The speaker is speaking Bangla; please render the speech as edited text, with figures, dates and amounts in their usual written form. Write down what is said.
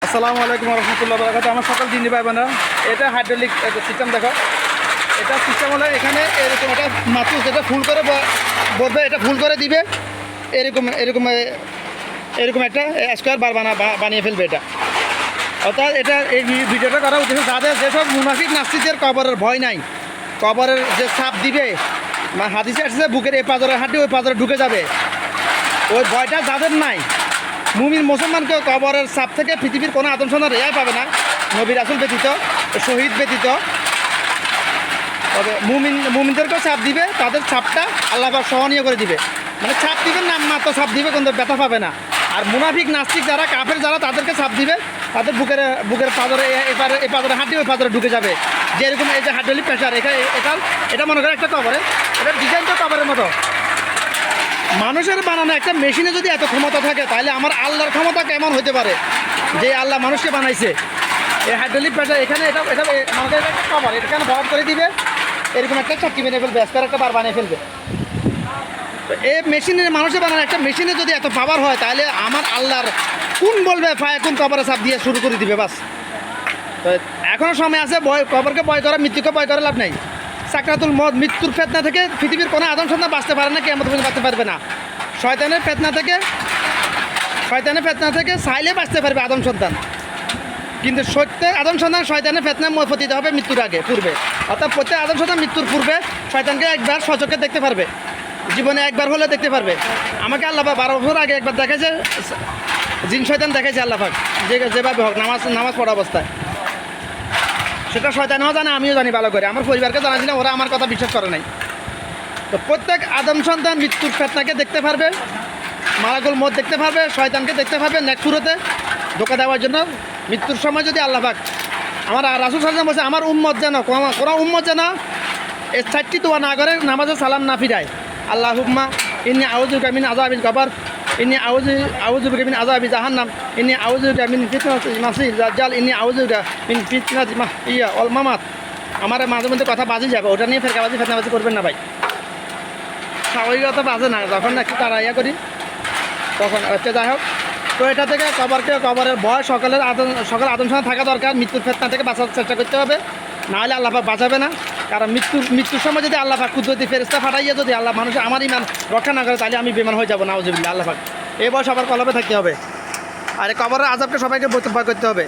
আসসালামু আলাইকুম রহমতুল্লাহ বরকাত। আমার সকল দিনই ভাই বোনেরা, এটা হাইড্রোলিক সিস্টেম দেখো। এটা সিস্টেম হলো এখানে এরকম একটা মাছ যেটা ফুল করে বলবে, এটা ফুল করে দিবে, এরকম এরকম এরকম একটা স্কোয়ার বার বানিয়ে ফেলবে এটা। অর্থাৎ এটা এই ভিডিওটা করা উদ্দেশ্য যাদের যেসব মুনাফিক নাস্তিকদের কবরের ভয় নাই, কবরের যে ছাপ দিবে হাদিসে আসছে বুকের এই পাজরের হাঁটি ওই পাজরে ঢুকে যাবে, ওই ভয়টা যাদের নাই, মুমিন মুসলমানকে কবরের ছাপ থেকে পৃথিবীর কোনো আদম সন্তান রেহাই পাবে না, নবী রাসূল ব্যতীত, শহীদ ব্যতীত। তবে মুমিনদেরকেও ছাপ দিবে, তাদের ছাপটা আল্লাহ পাক সহনীয় করে দিবে, মানে ছাপ দিবে নাম মাত্র ছাপ দিবে, কিন্তু ব্যথা পাবে না। আর মুনাফিক নাস্তিক যারা কাফের যারা তাদেরকে ছাপ দিবে, তাদের বুকের পাজরে এই পাজরে হাঁটি ওই পাজরে ঢুকে যাবে। যেরকম এই যে হাইড্রোলিক প্রেশার, এটা মনে করে একটা কবরে, এটার ডিজাইন তো কবরের মতো। মানুষের বানানো একটা মেশিনে যদি এত ক্ষমতা থাকে, তাহলে আমার আল্লাহর ক্ষমতা কেমন হতে পারে, যে আল্লাহ মানুষকে বানাইছে। এই হাইড্রোলিক প্রেশার এখানে এটা এটা আমাদের একটা কভার, এটা কেন বরফ করে দিবে, এরকম একটা চাকরি বেঁধে ফেলবে, স্কোয়ার একটা বার বানিয়ে ফেলবে। তো এই মেশিনের মানুষের বানানো একটা মেশিনে যদি এত পাওয়ার হয়, তাহলে আমার আল্লাহর কোন বলবে কোন কবরে চাপ দিয়ে শুরু করে দিবে বাস। তো এখনও সময় আছে, কবরকে ভয় করা, মৃত্যুকে ভয় করা লাভ নেই। সাকরাতুল মওত, মৃত্যুর ফেতনা থেকে পৃথিবীর কোনো আদম সন্তান বাঁচতে পারে না, কিয়ামত পর্যন্ত বাঁচতে পারবে না। শয়তানের ফেতনা থেকে চাইলে বাঁচতে পারবে আদম সন্তান, কিন্তু সত্যের আদম সন্তান শয়তানের ফেতনা পতিত হবে মৃত্যুর আগে পূর্বে। অর্থাৎ প্রত্যেক আদম সন্তান মৃত্যুর পূর্বে শয়তানকে একবার সচক্ষে দেখতে পারবে, জীবনে একবার হলে দেখতে পারবে। আমাকে আল্লাহ পাক 12 বছর আগে একবার দেখাইছে, জিন শয়তান দেখাইছে আল্লাহ পাক, যেভাবে হোক নামাজ পড়া অবস্থায়। সেটা শয়তানও জানে, আমিও জানি ভালো করে, আমার পরিবারকে জানাচ্ছি না, ওরা আমার কথা বিশ্বাস করে নাই। তো প্রত্যেক আদম সন্তান মৃত্যুর ফেতনাকে দেখতে পারবে, মালাকুল মওত দেখতে পারবে, শয়তানকে দেখতে পারবে নেকসুরতে ধোকা দেওয়ার জন্য। মৃত্যুর সময় যদি আল্লাহ পাক, আমার রাসূল সাল্লাল্লাহু আলাইহি ওয়াসাল্লাম বলছে, আমার উম্মত যেন কোনো উম্মত যেন এই 4টি দোয়া না করে, নামাজে সালাম না ফিরায়। আল্লাহুম্মা ইন্নী আউযু বিকা মিন আযাবিল কবর, ইন্নী আউযু বিকা মিন আযাবি জাহান্নাম, ইন্নী আউযু বিকা মিন ফিতনাতিল মাসিহ দাজ্জাল, ইন্নী আউযু বিকা মিন ফিতনাতিল মাহইয়া ওয়াল মামাত। আমার মাঝে মধ্যে কথা বাজি যাবে, ওটা নিয়ে ফেতনাবাজি করবেন না ভাই। স্বাভাবিকতা বাজে না, যখন একটু তাড়াইয়া করি তখন হচ্ছে। যাই হোক, তো এটা থেকে কবরের ভয় সকল আদম সন্তান থাকা দরকার। মৃত্যুর ফেতনা থেকে বাঁচার চেষ্টা করতে হবে, নাহলে আল্লাহ পাক বাঁচাবে না। কারণ মৃত্যুর সময় যদি আল্লাহ পাক কুদরতি ফেরেশতা পাঠাইয়া যদি আল্লাহ মানুষের আমার ইমান রক্ষা না করে, তাহলে আমি বেমান হয়ে যাবো নাউজুবিল্লাহ। আল্লাহ পাক এই বয়স আবার কলবে থাকতে হবে, আর কবরের আযাবকে সবাইকে ভয় করতে হবে।